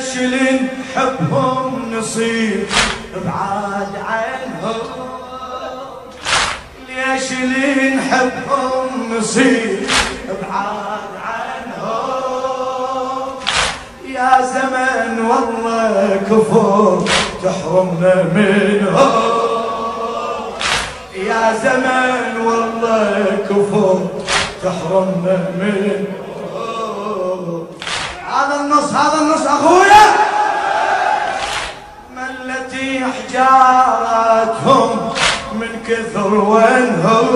ليش اللي نحبهم نصير بعاد عنهم، ليش اللي نحبهم نصير بعاد عنهم، يا زمن والله كفر تحرمنا منهم، يا زمن والله كفر تحرمنا منهم. هذا النص اخويا. ملتي حجاراتهم من كثر وينهم،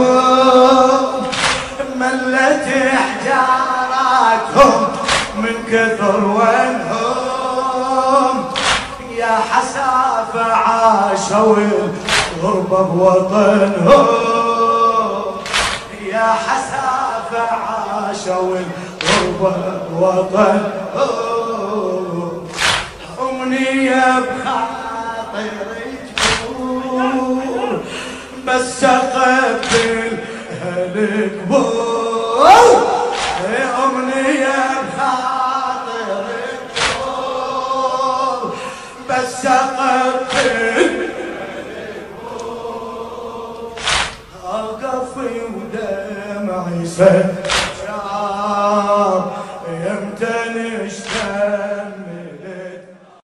ملتي حجاراتهم من كثر وينهم، يا حسافة عاشوا الغربة بوطنهم، يا حسافة عاشوا الغربة بوطنهم. أمنية بخاطري تكون بس أقبل هالقبور، أمنية بخاطري تكون بس أقبل هالقبور، أوقف ودمعي سد